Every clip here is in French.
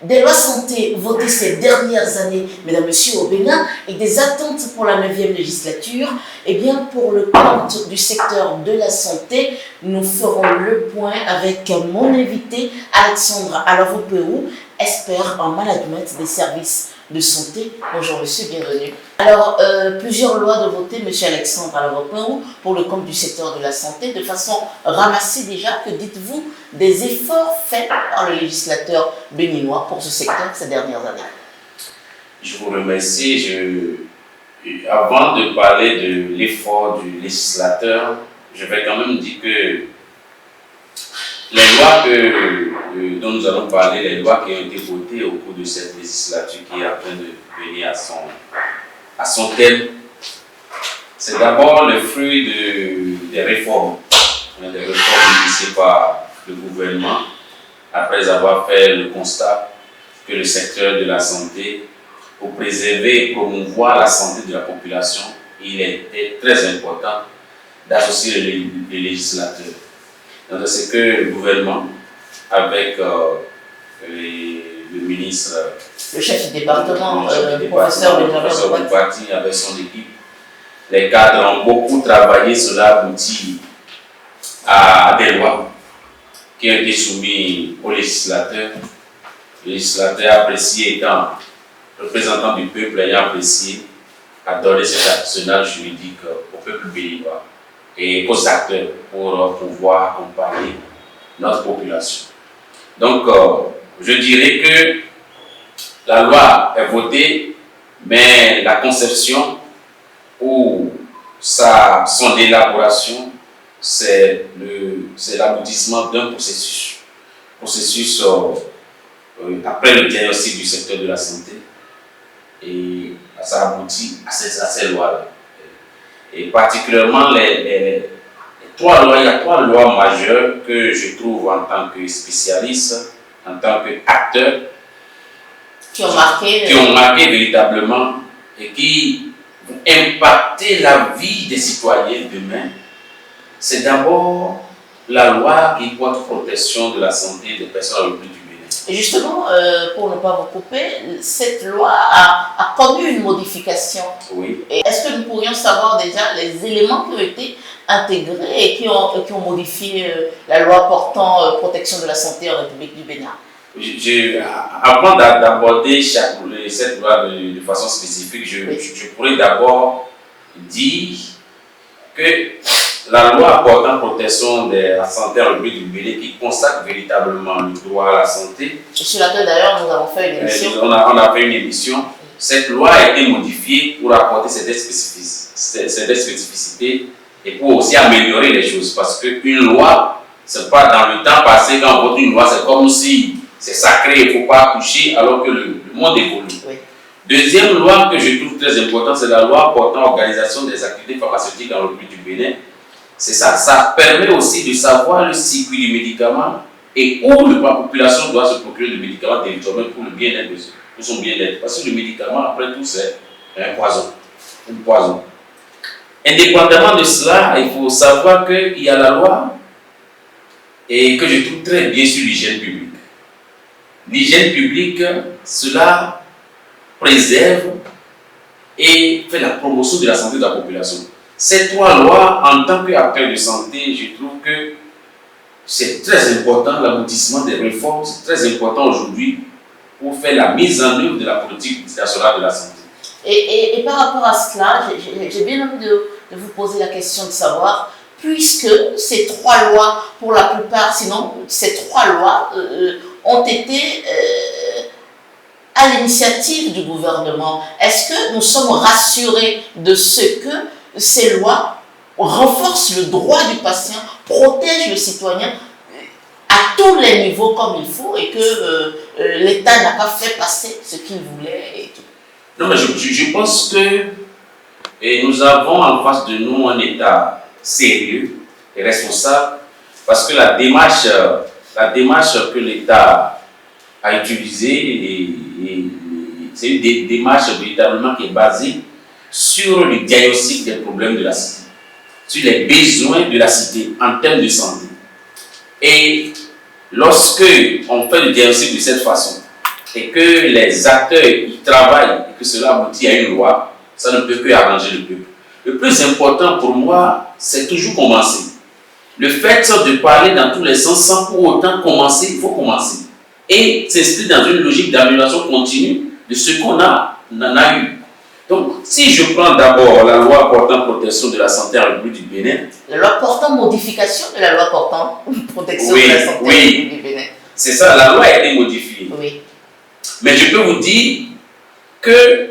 des lois santé votées ces dernières années, mesdames, messieurs, au Bénin, et des attentes pour la 9e législature, eh bien, pour le compte du secteur de la santé, nous ferons le point avec mon invité, Alexandre Alavopeou, expert en management des services de santé. Bonjour monsieur, bienvenue. Alors, plusieurs lois de voter, monsieur Alexandre Alavopeou, pour le compte du secteur de la santé, de façon ramassée déjà. Que dites-vous des efforts faits par le législateur béninois pour ce secteur ces dernières années? Je vous remercie. Avant de parler de l'effort du législateur, je vais quand même dire que les lois dont nous allons parler, les lois qui ont été votées au cours de cette législature qui est en train de venir à son thème, c'est d'abord le fruit des réformes initiées par le gouvernement après avoir fait le constat que le secteur de la santé, pour préserver et promouvoir la santé de la population, il était très important d'associer les législateurs. Donc c'est que le gouvernement, avec le ministre, le chef du département, professeur Bouati, avec son équipe, les cadres ont beaucoup travaillé, cela aboutit à des lois qui ont été soumises aux législateurs. Le législateur apprécié étant représentant du peuple, ayant apprécié, a donné cet arsenal juridique au peuple béninois et aux acteurs pour pouvoir accompagner notre population. Donc, je dirais que la loi est votée, mais la conception ou son élaboration, c'est l'aboutissement d'un processus après le diagnostic du secteur de la santé, et ça aboutit à ces lois-là. Et particulièrement il y a trois lois majeures que je trouve en tant que spécialiste, en tant qu'acteur, qui ont marqué véritablement et qui vont impacter la vie des citoyens demain. C'est d'abord la loi qui porte protection de la santé des personnes au plus du Bénin. Et justement, pour ne pas vous couper, cette loi a connu une modification. Oui. Est-ce que nous pourrions savoir déjà les éléments qui ont été intégrés et qui ont modifié la loi portant protection de la santé en République du Bénin? Avant d'aborder cette loi de façon spécifique, je pourrais d'abord dire que la loi portant protection de la santé en République du Bénin, qui consacre véritablement le droit à la santé. Sur laquelle d'ailleurs nous avons fait une émission. On a fait une émission. Cette loi a été modifiée pour apporter certaines spécificités et pour aussi améliorer les choses. Parce qu'une loi, c'est pas dans le temps passé, quand on vote une loi, c'est comme si c'est sacré, il ne faut pas toucher, alors que le monde évolue. Oui. Deuxième loi que je trouve très importante, c'est la loi portant organisation des activités pharmaceutiques en République du Bénin. C'est ça permet aussi de savoir le circuit du médicament et où la population doit se procurer le médicament territorial pour le bien-être, pour son bien-être. Parce que le médicament, après tout, c'est un poison. Indépendamment de cela, il faut savoir qu'il y a la loi et que je trouve très bien sur l'hygiène publique. L'hygiène publique, cela préserve et fait la promotion de la santé de la population. Ces trois lois, en tant qu'acteur de santé, je trouve que c'est très important, l'aboutissement des réformes, c'est très important aujourd'hui pour faire la mise en œuvre de la politique nationale de la santé. Et par rapport à cela, j'ai bien envie de vous poser la question de savoir, puisque ces trois lois, pour la plupart, sinon ces trois lois ont été à l'initiative du gouvernement, est-ce que nous sommes rassurés de ce que ces lois renforcent le droit du patient, protègent le citoyen à tous les niveaux comme il faut et que l'État n'a pas fait passer ce qu'il voulait et tout? Non, mais je pense que nous avons en face de nous un État sérieux et responsable, parce que la démarche que l'État a utilisée, c'est une démarche véritablement qui est basée sur le diagnostic des problèmes de la cité, sur les besoins de la cité en termes de santé. Et lorsque on fait le diagnostic de cette façon, et que les acteurs y travaillent et que cela aboutit à une loi, ça ne peut que arranger le peuple. Le plus important pour moi, c'est toujours commencer. Le fait de parler dans tous les sens sans pour autant commencer, il faut commencer. Et s'inscrire dans une logique d'amélioration continue de ce qu'on a eu. Donc, si je prends d'abord la loi portant protection de la santé en République du Bénin. La loi portant modification de la loi portant protection de la santé en République du Bénin. C'est ça, la loi a été modifiée. Oui. Mais je peux vous dire que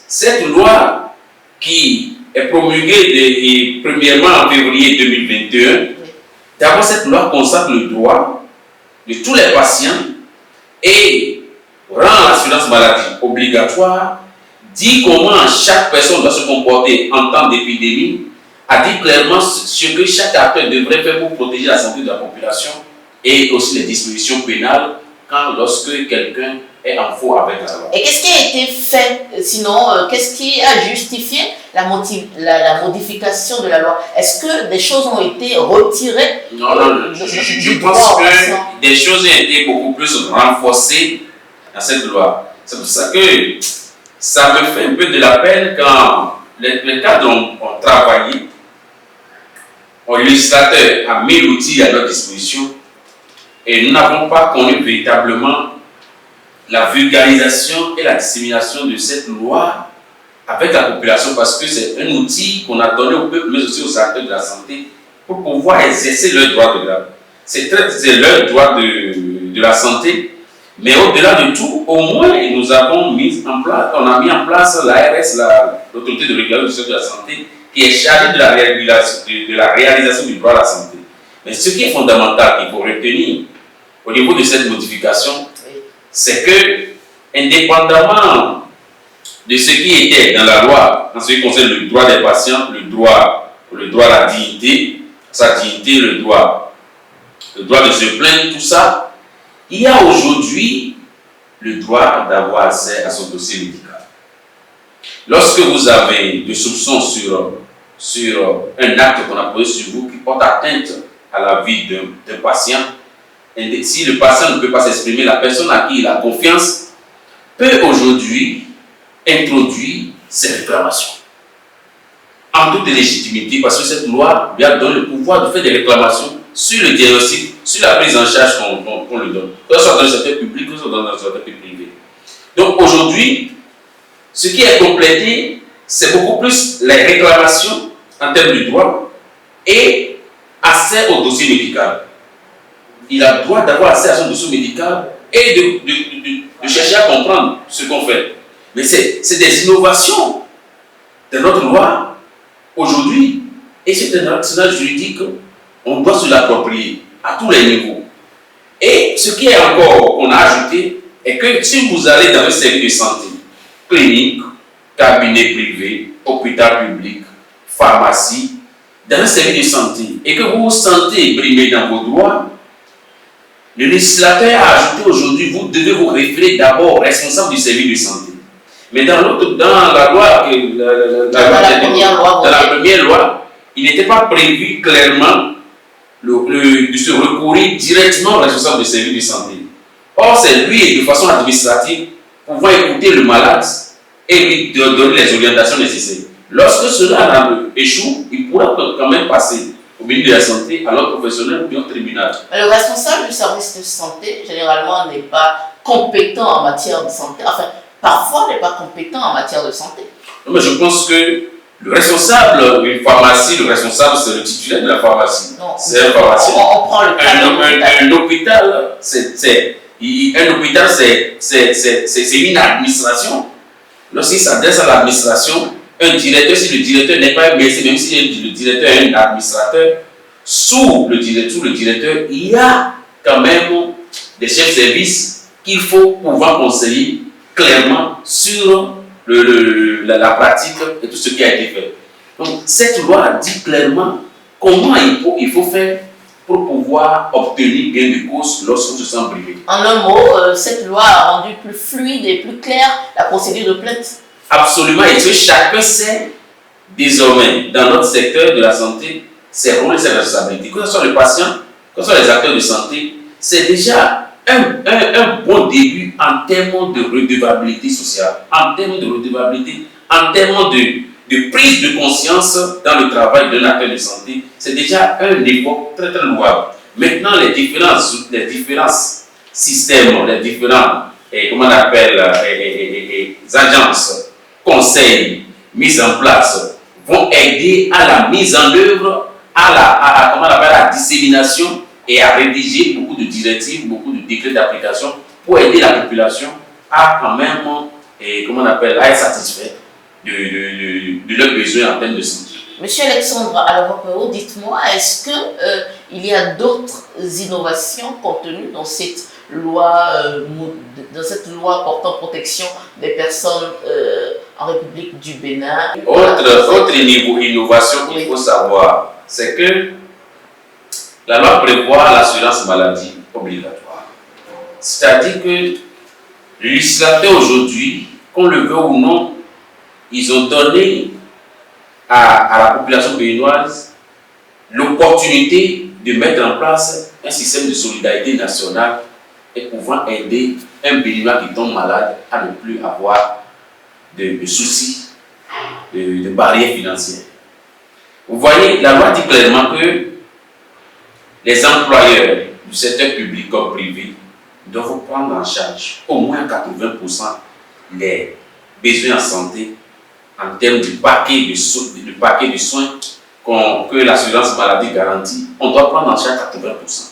cette loi qui est promulguée premièrement en février 2021, oui. D'abord cette loi consacre le droit de tous les patients et rend l'assurance maladie obligatoire, dit comment chaque personne doit se comporter en temps d'épidémie, a dit clairement ce que chaque acteur devrait faire pour protéger la santé de la population et aussi les dispositions pénales lorsque quelqu'un est en faux avec la loi. Et qu'est-ce qui a été fait sinon, qu'est-ce qui a justifié la modification de la loi? Est-ce que des choses ont été retirées? Non, je pense que des choses ont été beaucoup plus renforcées dans cette loi. C'est pour ça que ça me fait un peu de la peine quand les cadres ont travaillé, le législateur a mis l'outil à notre disposition et nous n'avons pas connu véritablement la vulgarisation et la dissémination de cette loi avec la population, parce que c'est un outil qu'on a donné au peuple, mais aussi aux acteurs de la santé pour pouvoir exercer leur droit de grève. C'est leur droit de la santé, mais au-delà de tout, au moins nous avons mis en place l'ARS, l'autorité de régulation du secteur de la santé, qui est chargée de la réalisation du droit à la santé. Mais ce qui est fondamental, qu'il faut retenir au niveau de cette modification, c'est que, indépendamment de ce qui était dans la loi, en ce qui concerne le droit des patients, le droit à la dignité, sa dignité, le droit de se plaindre, tout ça, il y a aujourd'hui le droit d'avoir accès à son dossier médical. Lorsque vous avez des soupçons sur un acte qu'on a posé sur vous qui porte atteinte à la vie d'un patient, et si le patient ne peut pas s'exprimer, la personne à qui il a confiance peut aujourd'hui introduire ses réclamations. En toute légitimité, parce que cette loi lui a donné le pouvoir de faire des réclamations sur le diagnostic, sur la prise en charge qu'on lui donne, que ce soit dans le secteur public, que ce soit dans le secteur privé. Donc aujourd'hui, ce qui est complété, c'est beaucoup plus les réclamations en termes de droit et accès au dossier médical. Il a le droit d'avoir accès à son dossier médical et de chercher à comprendre ce qu'on fait. Mais c'est des innovations de notre loi aujourd'hui. Et c'est un arsenal juridique, on doit se l'approprier à tous les niveaux. Et ce qui est encore, qu'on a ajouté, est que si vous allez dans un service de santé, clinique, cabinet privé, hôpital public, pharmacie, dans un service de santé, et que vous vous sentez brimé dans vos droits, le législateur a ajouté aujourd'hui, vous devez vous référer d'abord responsable du service de santé. Mais dans la loi, dans la première loi, il n'était pas prévu clairement de se recourir directement au responsable du service de santé. Or, c'est lui, de façon administrative, pouvant écouter le malade et lui donner les orientations nécessaires. Lorsque cela échoue, il pourra quand même passer au ministre de la Santé, à l'ordre professionnel ou bien au tribunal. Le responsable du service de santé, généralement, n'est pas compétent en matière de santé. Enfin, parfois, n'est pas compétent en matière de santé. Non, mais je pense que le responsable d'une pharmacie, le responsable, c'est le titulaire de la pharmacie. Non, c'est un pharmacien. On prend le cas un hôpital, c'est une administration. Lorsqu'il s'adresse à l'administration, un directeur, si le directeur n'est pas un médecin, même si le directeur est un administrateur, sous le directeur, il y a quand même des chefs de service qu'il faut pouvoir conseiller clairement sur la pratique et tout ce qui a été fait. Donc, cette loi dit clairement comment il faut faire pour pouvoir obtenir gain de cause lorsqu'on se sent privé. En un mot, cette loi a rendu plus fluide et plus claire la procédure de plainte. Absolument, et que chacun sait désormais dans notre secteur de la santé ses rôles et ses responsabilités. Que ce soit le patient, que ce soit les acteurs de santé, c'est déjà un bon début en termes de redevabilité sociale, en termes de redevabilité, en termes de prise de conscience dans le travail d'un acteur de santé. C'est déjà un effort très très louable. Maintenant, les différents systèmes, les différents, comment on appelle, agences, conseils mis en place vont aider à la mise en œuvre, comment on appelle, à la dissémination et à rédiger beaucoup de directives, beaucoup de décrets d'application pour aider la population à quand même, comment on appelle, à être satisfait de leurs besoins en termes de santé. Monsieur Alexandre Alavapeo, dites-moi, est-ce qu'il y a d'autres innovations contenues dans cette loi portant protection des personnes en République du Bénin? Autre innovation qu'il faut savoir, c'est que la loi prévoit l'assurance maladie obligatoire. C'est-à-dire que les législateurs aujourd'hui, qu'on le veut ou non, ils ont donné à la population béninoise l'opportunité de mettre en place un système de solidarité nationale et pouvant aider un Béninois qui tombe malade à ne plus avoir de soucis, de barrières financières. Vous voyez, la loi dit clairement que les employeurs du secteur public comme privé doivent prendre en charge au moins 80% des besoins en santé en termes de paquet de soins que l'assurance maladie garantit. On doit prendre en charge 80%.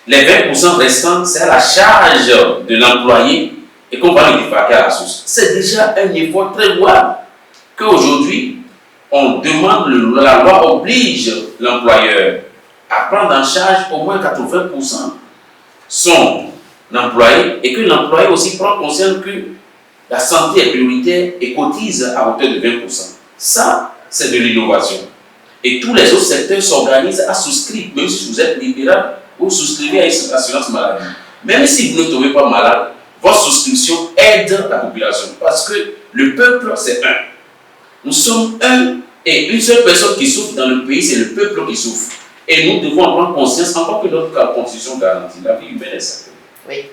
Les 20% restants, c'est à la charge de l'employé et qu'on va le débarquer à la source. C'est déjà un effort très louable qu'aujourd'hui, on demande, la loi oblige l'employeur à prendre en charge au moins 80% son employé et que l'employé aussi prend conscience que la santé est prioritaire et cotise à hauteur de 20%. Ça, c'est de l'innovation. Et tous les autres secteurs s'organisent à souscrire, même si vous êtes libéral, vous souscrivez à une assurance maladie. Même si vous ne tombez pas malade, votre souscription aide la population. Parce que le peuple, c'est un. Nous sommes un et une seule personne qui souffre dans le pays, c'est le peuple qui souffre. Et nous devons en prendre conscience, encore que notre constitution garantit la vie humaine est sacrée. Oui.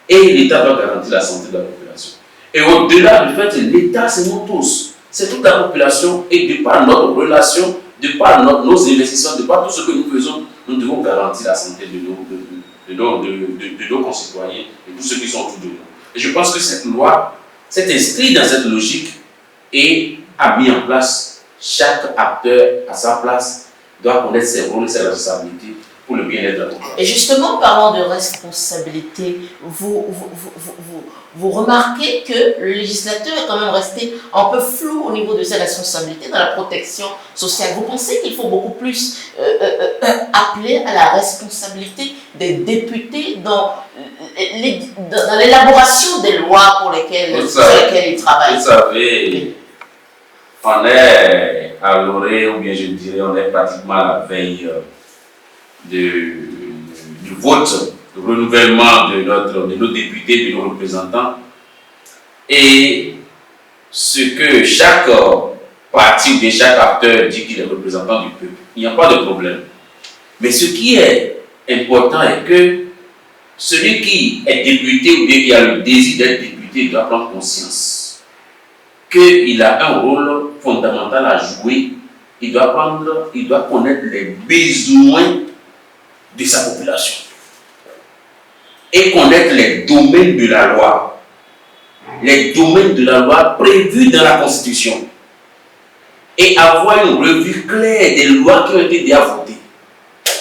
Et l'État doit garantir la santé de la population. Et au-delà du fait, l'État, c'est nous tous. C'est toute la population et de par notre relation, de par nos investissements, de par tout ce que nous faisons, nous devons garantir la santé de nos concitoyens et tous ceux qui sont autour de nous. Et je pense que cette loi s'est inscrite dans cette logique et a mis en place chaque acteur à sa place doit connaître ses rôles et ses responsabilités pour le bien-être de la population. Et justement, parlant de responsabilité, vous remarquez que le législateur est quand même resté un peu flou au niveau de ses responsabilités dans la protection sociale. Vous pensez qu'il faut beaucoup plus appeler à la responsabilité des députés dans l'élaboration des lois sur lesquelles ils travaillent? Vous savez, on est à l'orée, ou bien je dirais, on est pratiquement à la veille du vote, du renouvellement de nos députés, de nos représentants. Et ce que chaque parti ou bien chaque acteur dit qu'il est représentant du peuple, il n'y a pas de problème. Mais ce qui est important est que celui qui est député ou bien qui a le désir d'être député doit prendre conscience qu'il a un rôle fondamental à jouer. Il doit connaître les besoins de sa population et connaître les domaines de la loi. Les domaines de la loi prévus dans la Constitution et avoir une revue claire des lois qui ont été déjà votées.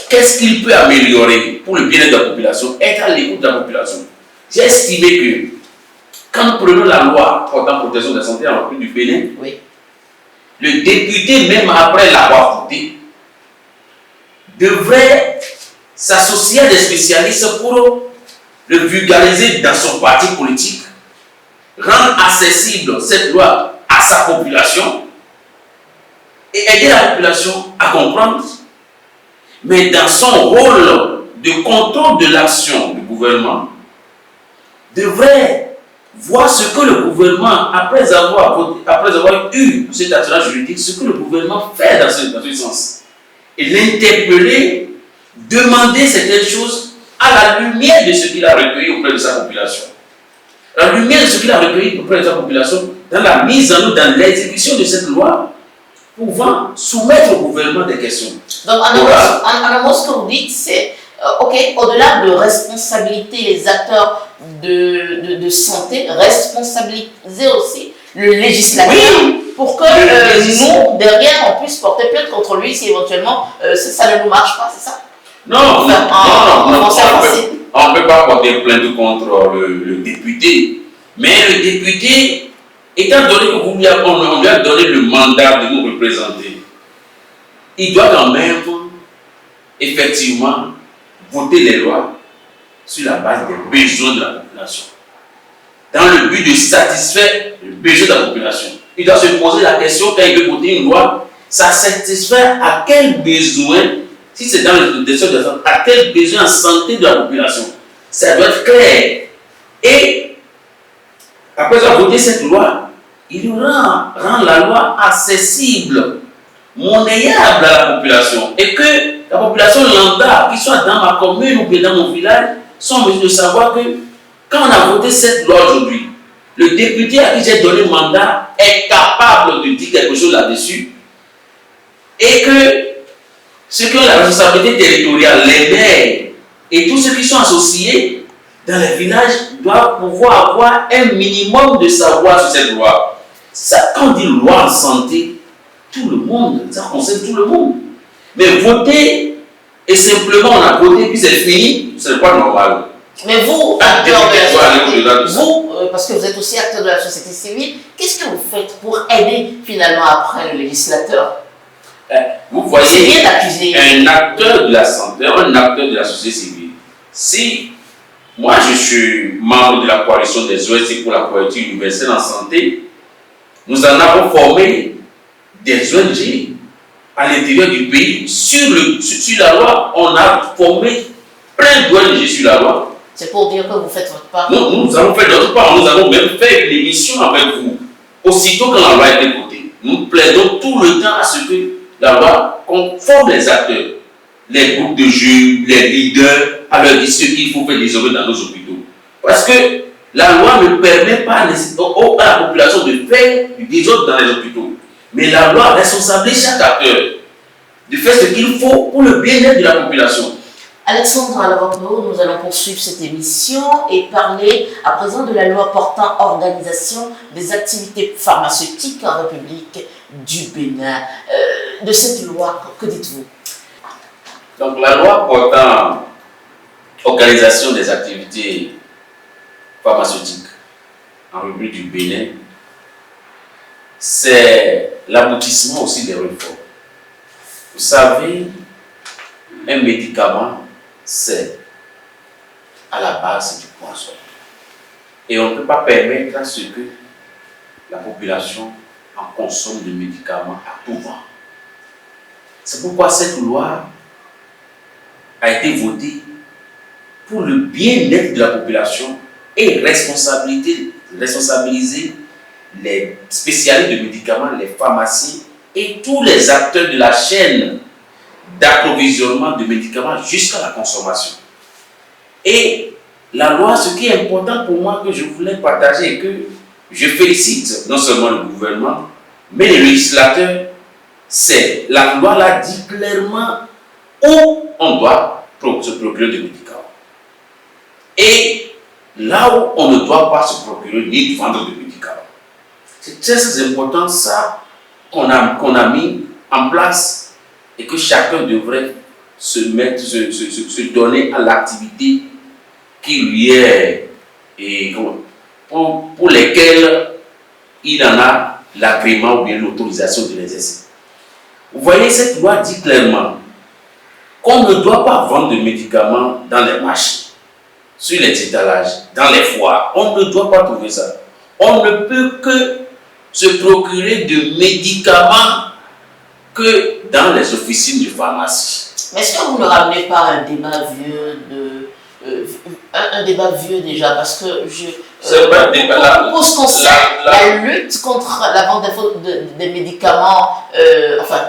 Qu'est-ce qu'il peut améliorer pour le bien-être de la population? Être à l'écoute de la population. J'ai estimé que quand nous prenons la loi portant protection de la santé en République du Bénin, oui, le député, même après l'avoir voté, devrait s'associer à des spécialistes pour le vulgariser dans son parti politique, rendre accessible cette loi à sa population et aider la population à comprendre. Mais dans son rôle de contrôle de l'action du gouvernement, devrait voir ce que le gouvernement, après avoir eu cet attirage juridique, ce que le gouvernement fait dans ce sens. Et l'interpeller, demander certaines choses à à la lumière de ce qu'il a recueilli auprès de sa population. La lumière de ce qu'il a recueilli auprès de sa population, dans la mise en œuvre, dans l'exécution de cette loi, pouvant soumettre au gouvernement des questions. Donc, en un mot, ce que vous dites, c'est, ok, au-delà de responsabiliser les acteurs de santé, responsabiliser aussi le législateur, oui, pour que nous, derrière, on puisse porter plainte contre lui si éventuellement ça ne nous marche pas, c'est ça? Non, on ne peut pas porter plainte contre le député, mais le député, étant donné qu'on lui a donné le mandat de nous représenter, il doit quand même, effectivement, voter les lois sur la base des besoins de la population. Dans le but de satisfaire le besoin de la population. Il doit se poser la question, quand il veut voter une loi, ça satisfait à quel besoin, si c'est dans le désir de la santé, à quel besoin en santé de la population. Ça doit être clair. Et après avoir voté cette loi, il rend la loi accessible, monnayable à la population. Et que la population lambda, qui soit dans ma commune ou bien dans mon village, sont en mesure de savoir que quand on a voté cette loi aujourd'hui, le député à qui j'ai donné le mandat est capable de dire quelque chose là-dessus. Et que ceux qui ont la responsabilité territoriale, les maires et tous ceux qui sont associés dans les villages doivent pouvoir avoir un minimum de savoir sur cette loi. Ça, quand on dit loi en santé, tout le monde, ça concerne tout le monde. Mais voter, et simplement on a voté puis c'est fini, ce n'est pas normal. Mais vous, acteur de la société, vous, parce que vous êtes aussi acteur de la société civile, qu'est-ce que vous faites pour aider finalement après le législateur? Vous voyez, un acteur de la santé, un acteur de la société civile, si moi je suis membre de la coalition des OSC pour la couverture universelle en santé, nous en avons formé des ONG à l'intérieur du pays sur la loi. On a formé plein d'ONG sur la loi. C'est pour dire que vous faites votre part. Nous avons fait notre part. Nous avons même fait une émission avec vous. Aussitôt que la loi a été votée, nous plaidons tout le temps à ce que la loi conforme les acteurs, les groupes de jeunes, les leaders, à leur dire ce qu'il faut faire désormais dans nos hôpitaux. Parce que la loi ne permet pas à la population de faire du désordre dans les hôpitaux. Mais la loi responsabilise chaque acteur de faire ce qu'il faut pour le bien-être de la population. Alexandre Alavantno, nous allons poursuivre cette émission et parler à présent de la loi portant organisation des activités pharmaceutiques en République du Bénin. De cette loi, que dites-vous? Donc la loi portant organisation des activités pharmaceutiques en République du Bénin, c'est l'aboutissement aussi des réformes. Vous savez, un médicament, c'est à la base du poison. Et on ne peut pas permettre à ce que la population en consomme des médicaments à tout vent. C'est pourquoi cette loi a été votée pour le bien-être de la population et responsabiliser les spécialistes de médicaments, les pharmacies et tous les acteurs de la chaîne d'approvisionnement de médicaments jusqu'à la consommation. Et la loi, ce qui est important pour moi que je voulais partager et que je félicite non seulement le gouvernement, mais les législateurs, c'est la loi là dit clairement où on doit se procurer des médicaments. Et là où on ne doit pas se procurer ni vendre de médicaments. C'est très important ça qu'on a mis en place et que chacun devrait se donner à l'activité qui lui est et pour lesquelles il en a l'agrément ou bien l'autorisation de l'exercer. Vous voyez, cette loi dit clairement qu'on ne doit pas vendre de médicaments dans les marchés, sur les étalages, dans les foires. On ne doit pas trouver ça. On ne peut que se procurer de médicaments que dans les officines de pharmacie. Mais est-ce que vous ne ramenez pas un débat vieux déjà, parce que c'est pas un débat. Pour ce qui concerne la lutte contre la vente des médicaments, enfin,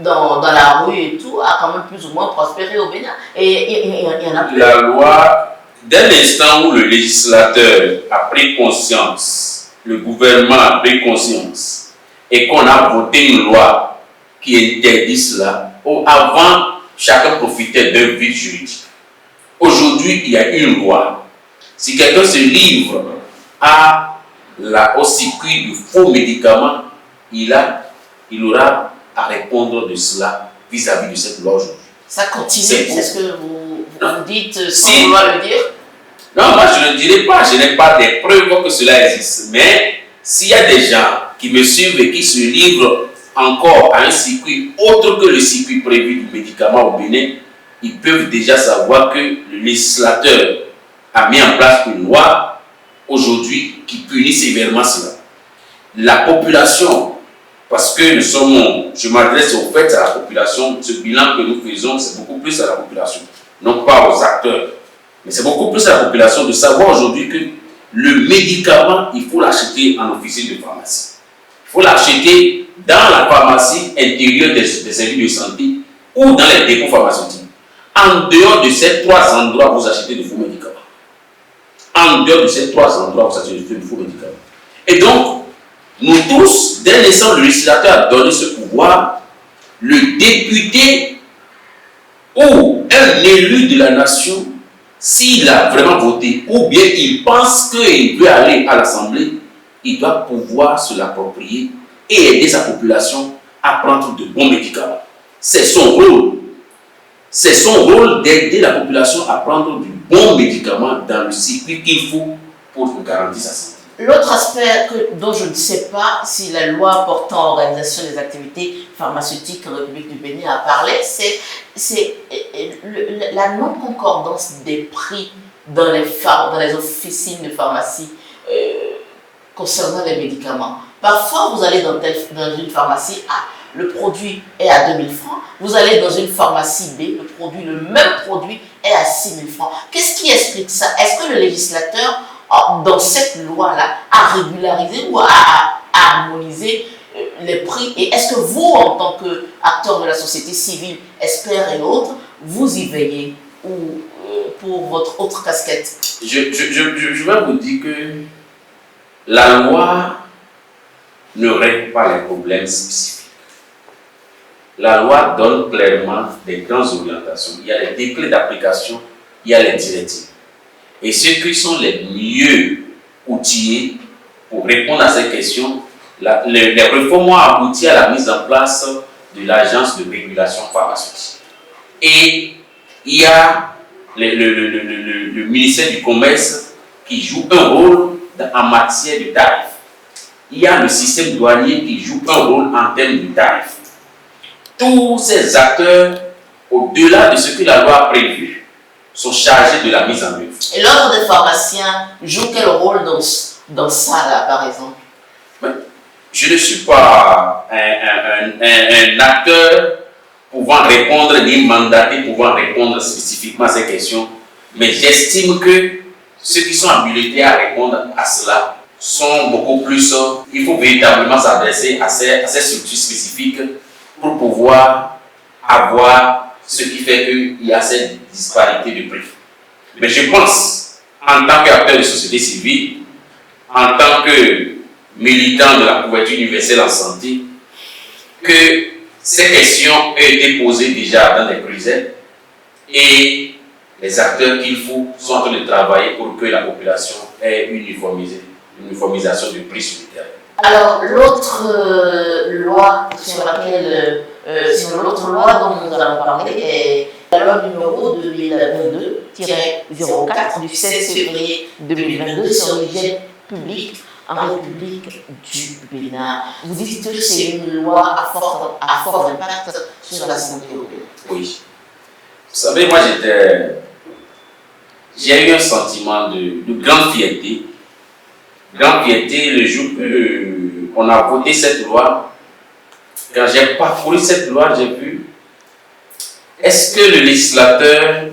dans la rue et tout a quand même plus ou moins prospéré au Bénin. Et il y en a plus. La loi, dès l'instant où le législateur a pris conscience, le gouvernement a pris conscience, et qu'on a voté une loi qui interdit cela, avant, chacun profitait d'un vide juridique. Aujourd'hui, il y a une loi. Si quelqu'un se livre au circuit du faux médicament, il aura à répondre de cela vis-à-vis de cette loi aujourd'hui. Ça continue, c'est ce que vous dites sans si, vouloir le dire? Non, moi je ne le dirai pas, je n'ai pas des preuves que cela existe. Mais s'il y a des gens qui me suivent et qui se livrent encore à un circuit autre que le circuit prévu du médicament au Bénin, ils peuvent déjà savoir que le législateur a mis en place une loi aujourd'hui qui punit sévèrement cela. La population, parce que je m'adresse au fait à la population, ce bilan que nous faisons, c'est beaucoup plus à la population, non pas aux acteurs, mais c'est beaucoup plus à la population de savoir aujourd'hui que le médicament, il faut l'acheter en officine de pharmacie. Il faut l'acheter dans la pharmacie intérieure des services de santé ou dans les dépôts pharmaceutiques. En dehors de ces 3 endroits, vous achetez de faux médicaments. En dehors de ces 3 endroits, vous achetez de faux médicaments. Et donc, nous tous, dès l'instant où le législateur a donné ce pouvoir, le député ou un élu de la nation, s'il a vraiment voté, ou bien il pense qu'il peut aller à l'Assemblée, il doit pouvoir se l'approprier et aider sa population à prendre de bons médicaments. C'est son rôle. C'est son rôle d'aider la population à prendre du bon médicament dans le circuit qu'il faut pour garantir sa santé. L'autre aspect dont je ne sais pas si la loi portant organisation des activités pharmaceutiques en République du Bénin a parlé, c'est la non-concordance des prix dans les officines de pharmacie concernant les médicaments. Parfois, vous allez dans une pharmacie A, le produit est à 2000 francs. Vous allez dans une pharmacie B, le même produit est à 6000 francs. Qu'est-ce qui explique ça? Est-ce que le législateur, dans cette loi-là, a régularisé ou a harmonisé les prix? Et est-ce que vous, en tant qu'acteur de la société civile, experts et autres, vous y veillez ou pour votre autre casquette? Je vais vous dire que la loi ne règle pas les problèmes spécifiques. La loi donne clairement des grandes orientations. Il y a les décrets d'application, il y a les directives. Et ceux qui sont les mieux outillés pour répondre à ces questions, les réformes ont abouti à la mise en place de l'agence de régulation pharmaceutique. Et il y a le ministère du Commerce qui joue un rôle en matière de tarifs. Il y a le système douanier qui joue un rôle en termes de tarifs. Tous ces acteurs, au-delà de ce que la loi a prévu, sont chargés de la mise en œuvre. Et l'ordre des pharmaciens joue quel rôle dans ça, là, par exemple? Je ne suis pas un acteur pouvant répondre, ni mandaté pouvant répondre spécifiquement à ces questions, mais j'estime que ceux qui sont habilités à répondre à cela sont beaucoup plus... Il faut véritablement s'adresser à ces structures spécifiques pour pouvoir avoir ce qui fait qu'il y a cette disparité de prix. Mais je pense, en tant qu'acteur de société civile, en tant que militant de la couverture universelle en santé, que ces questions ont été posées déjà dans les prisons et les acteurs qu'il faut sont en train de travailler pour que la population ait une uniformisation du prix sur le terrain. Alors, l'autre loi sur l'autre loi dont nous allons parler est la loi numéro 2022-04 du 16 février 2022 sur l'hygiène publique en République du Bénin. Vous dites que c'est une loi à fort impact sur la santé au Bénin. Oui. Vous savez, moi j'ai eu un sentiment de grande fierté. Grande fierté le jour qu'on a voté cette loi. Quand j'ai parcouru cette loi, j'ai vu, est-ce que le législateur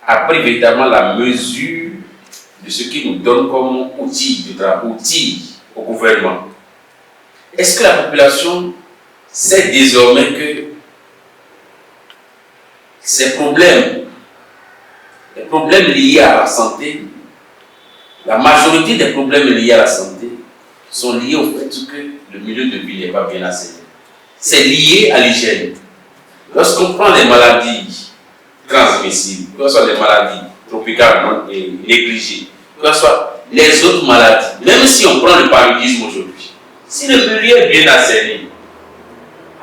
a pris véritablement la mesure de ce qu'il nous donne comme outil au gouvernement? Est-ce que la population c'est désormais que ces problèmes, les problèmes liés à la santé, la majorité des problèmes liés à la santé sont liés au fait que le milieu de vie n'est pas bien assaini. C'est lié à l'hygiène. Lorsqu'on prend les maladies transmissibles, que ce soit les maladies tropicales non négligées, que ce soit les autres maladies, même si on prend le paludisme aujourd'hui, si le milieu est bien assaini,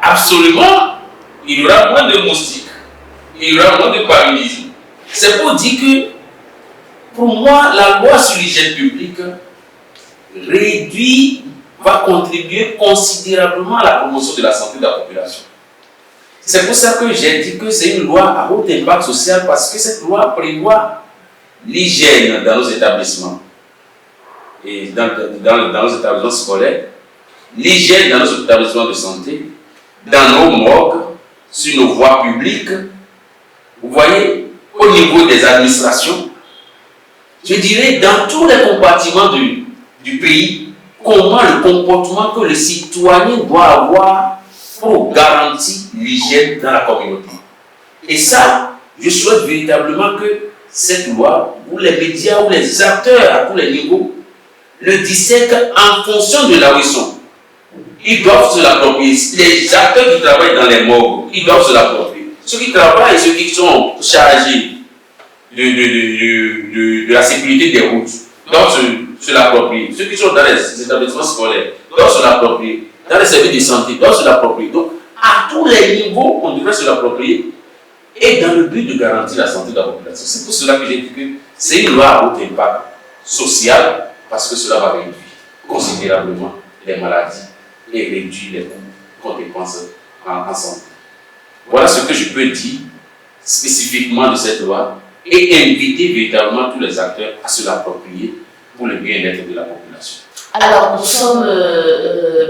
absolument, il y aura moins de moustiques, il y aura moins de paludisme. C'est pour dire que, pour moi, la loi sur l'hygiène publique va contribuer considérablement à la promotion de la santé de la population. C'est pour ça que j'ai dit que c'est une loi à haut impact social, parce que cette loi prévoit l'hygiène dans nos établissements et dans nos établissements scolaires, l'hygiène dans nos établissements de santé, dans nos morgues, sur nos voies publiques, vous voyez, au niveau des administrations, je dirais dans tous les compartiments du pays, comment le comportement que le citoyen doit avoir pour garantir l'hygiène dans la communauté. Et ça, je souhaite véritablement que cette loi, où les médias, ou les acteurs à tous les niveaux, le dissèquent en fonction de là où ils sont. Ils doivent se l'approprier. Les acteurs qui travaillent dans les morgues, ils doivent se l'approprier. Ceux qui travaillent et ceux qui sont chargés de la sécurité des routes doivent se l'approprier. Ceux qui sont dans les établissements scolaires doivent se l'approprier. Dans les services de santé doivent se l'approprier. Donc, à tous les niveaux, on devrait se l'approprier, et dans le but de garantir la santé de la population. C'est pour cela que j'ai dit que c'est une loi à haut impact social, parce que cela va réduire considérablement les maladies et réduire les coûts qu'on dépense en santé. Voilà ce que je peux dire spécifiquement de cette loi, et inviter véritablement tous les acteurs à se l'approprier pour le bien-être de la population. Alors, nous sommes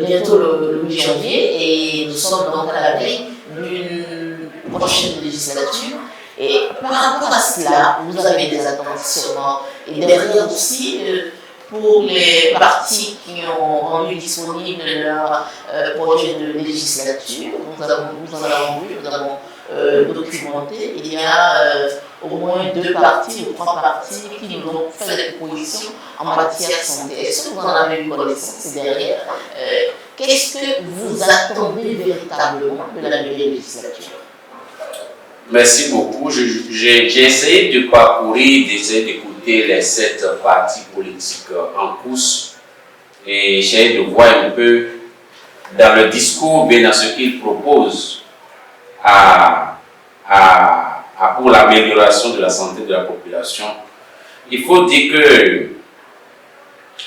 bientôt le 8 janvier et nous sommes donc à la veille d'une prochaine législature. Et par rapport à cela, vous avez des attentes sûrement. Et derrière aussi, pour les partis qui ont rendu disponible leur projet de législature, nous en avons vu, nous avons documenté, il y a au moins 2 partis ou 3 partis qui nous ont fait des propositions en matière de santé. Est-ce que vous en avez eu connaissance derrière? Qu'est-ce que vous attendez véritablement de la nouvelle législature? Merci beaucoup. J'ai essayé de parcourir, d'essayer d'écouter les 7 partis politiques en course, et j'ai essayé de voir un peu dans le discours, bien dans ce qu'ils proposent pour l'amélioration de la santé de la population. Il faut dire que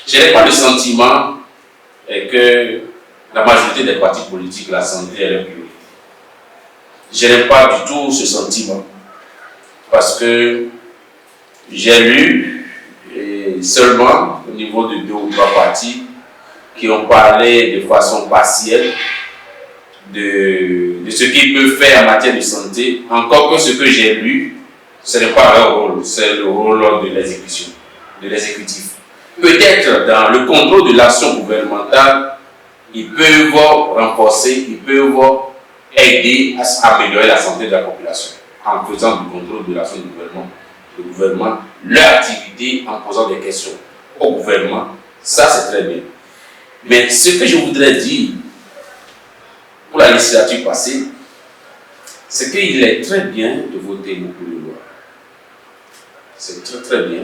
je n'ai pas le sentiment que la majorité des partis politiques, la santé est leur priorité. Je n'ai pas du tout ce sentiment, parce que j'ai lu seulement au niveau de 2 ou 3 partis qui ont parlé de façon partielle de ce qu'ils peuvent faire en matière de santé, encore que ce que j'ai lu, ce n'est pas leur rôle, c'est le rôle de l'exécution, de l'exécutif. Peut-être dans le contrôle de l'action gouvernementale, ils peuvent renforcer, ils peuvent aider à améliorer la santé de la population en faisant du contrôle de l'action du gouvernement, leur activité, en posant des questions au gouvernement. Ça, c'est très bien. Mais ce que je voudrais dire pour la législature passée, c'est qu'il est très bien de voter beaucoup de lois. C'est très très bien.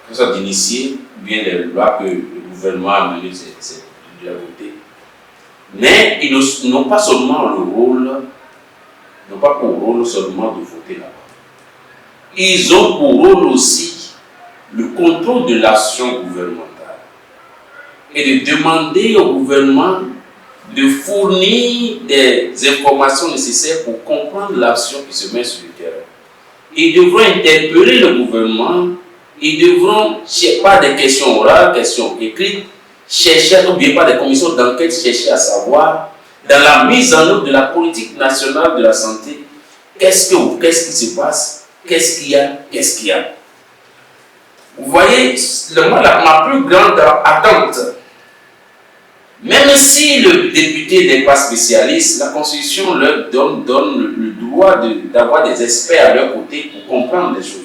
Que ce soit d'initier bien les lois que le gouvernement a mené de voter. Mais ils n'ont pas seulement le rôle, n'ont pas pour rôle seulement de voter là-bas. Ils ont pour rôle aussi le contrôle de l'action gouvernementale et de demander au gouvernement de fournir des informations nécessaires pour comprendre l'action qui se met sur le terrain. Ils devront interpeller le gouvernement, ils devront, par des questions orales, questions écrites, chercher, ou bien par des commissions d'enquête, chercher à savoir, dans la mise en œuvre de la politique nationale de la santé, qu'est-ce qui se passe, qu'est-ce qu'il y a. Vous voyez, ma plus grande attente Même si le député n'est pas spécialiste, la Constitution leur donne le droit d'avoir des experts à leur côté pour comprendre les choses.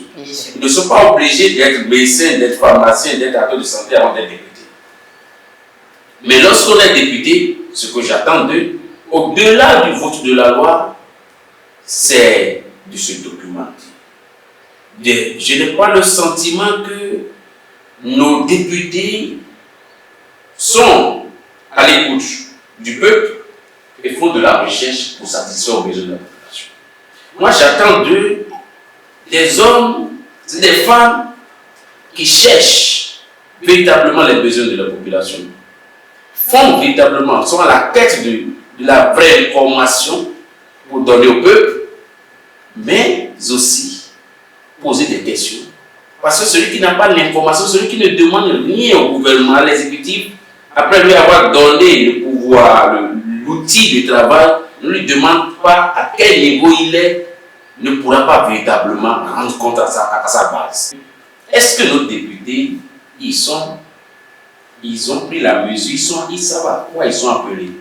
Ils ne sont pas obligés d'être médecins, d'être pharmaciens, d'être acteurs de santé avant d'être députés. Mais lorsqu'on est député, ce que j'attends d'eux, au-delà du vote de la loi, c'est de se documenter. Je n'ai pas le sentiment que nos députés sont à l'écoute du peuple et font de la recherche pour satisfaire aux besoins de la population. Moi, j'attends d'eux des hommes, des femmes qui cherchent véritablement les besoins de la population, font véritablement, sont à la tête de la vraie information pour donner au peuple, mais aussi poser des questions. Parce que celui qui n'a pas l'information, celui qui ne demande rien au gouvernement, à l'exécutif, après lui avoir donné le pouvoir, l'outil de travail, ne lui demande pas à quel niveau il est, ne pourra pas véritablement rendre compte à sa base. Est-ce que nos députés, ils ont pris la mesure, ils savent à quoi ils sont appelés.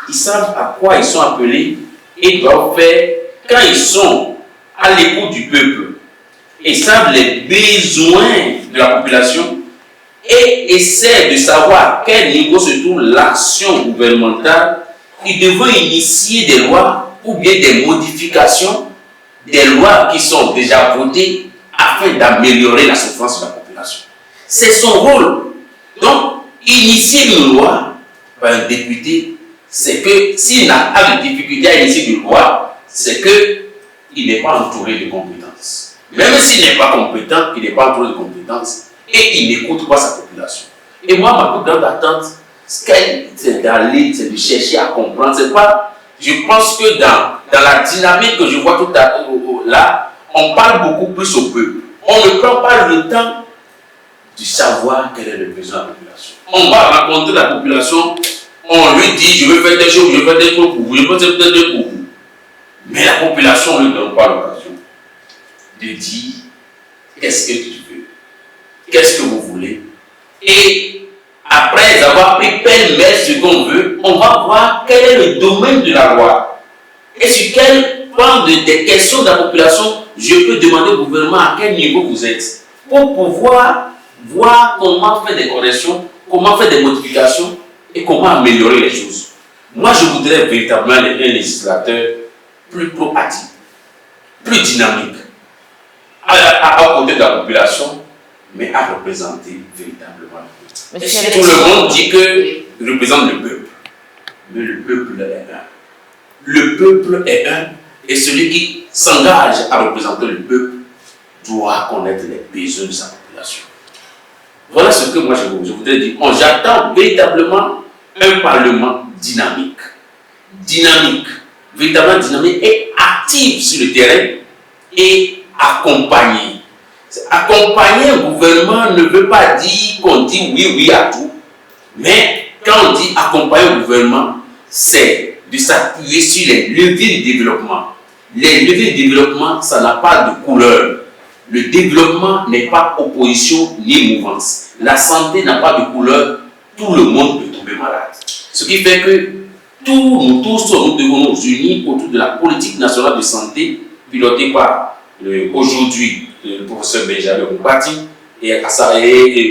Ils savent à quoi ils sont appelés et doivent faire, quand ils sont à l'écoute du peuple, et savent les besoins de la population et essaient de savoir à quel niveau se trouve l'action gouvernementale, ils devront initier des lois ou bien des modifications des lois qui sont déjà votées afin d'améliorer la souffrance de la population. C'est son rôle. Donc, initier une loi par un député, c'est que s'il n'a pas de difficulté à initier une loi, c'est qu'il n'est pas entouré de compétences. Même s'il n'est pas compétent, il n'est pas entouré de compétences et il n'écoute pas sa population. Et moi, ma plus grande attente, c'est d'aller, c'est de chercher à comprendre. C'est pas, je pense que dans la dynamique que je vois tout à l'heure, là, on parle beaucoup plus au peuple. On ne prend pas le temps de savoir quel est le besoin de la population. On va rencontrer la population, on lui dit, je veux faire des choses, je veux faire des choses pour vous, je veux faire des choses pour vous. Mais la population ne donne pas l'occasion de dire qu'est-ce que tu veux, qu'est-ce que vous voulez. Et après avoir pris pêle-mêle ce qu'on veut, on va voir quel est le domaine de la loi. Et sur quel plan des questions de la population, je peux demander au gouvernement à quel niveau vous êtes. Pour pouvoir voir comment faire des corrections, comment faire des modifications et comment améliorer les choses. Moi, je voudrais véritablement un législateur plus proactif, plus dynamique, à côté de la population, mais à représenter véritablement le peuple. Tout le monde dit qu'il représente le peuple, mais le peuple est un. Le peuple est un, et celui qui s'engage à représenter le peuple doit connaître les besoins de sa population. Voilà ce que moi je voudrais dire. J'attends véritablement un parlement dynamique, véritablement dynamique et actif sur le terrain et accompagné. Accompagner un gouvernement ne veut pas dire qu'on dit oui à tout, mais quand on dit accompagner un gouvernement, c'est de s'appuyer sur les leviers du développement. Les leviers du développement, ça n'a pas de couleur. Le développement n'est pas opposition ni mouvance. La santé n'a pas de couleur. Tout le monde peut tomber malade. Ce qui fait que nous tous, nous devons nous unir autour de la politique nationale de santé pilotée par aujourd'hui le professeur Benjamin Moubati et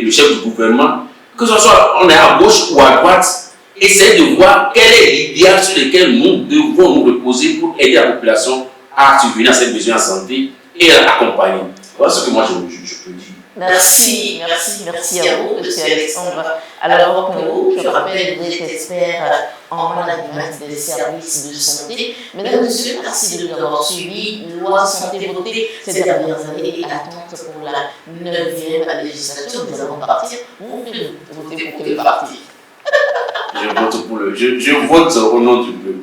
le chef du gouvernement. Que ce soit on est à gauche ou à droite, essayer de voir quel est l'idéal sur lequel nous devons nous reposer pour aider la population à subvenir à ses besoins en santé et à l'accompagner. Voilà ce que moi je peux dire. Merci à vous, M. Alexandre. Alors, pour vous, je rappelle, vous êtes expert en management des services de santé. Mesdames et messieurs, merci de nous avoir suivis. Loi santé votée ces dernières années et attente pour la 9e législature. Nous allons partir. Vous pouvez voter pour quel parti? Je vote au nom du peuple.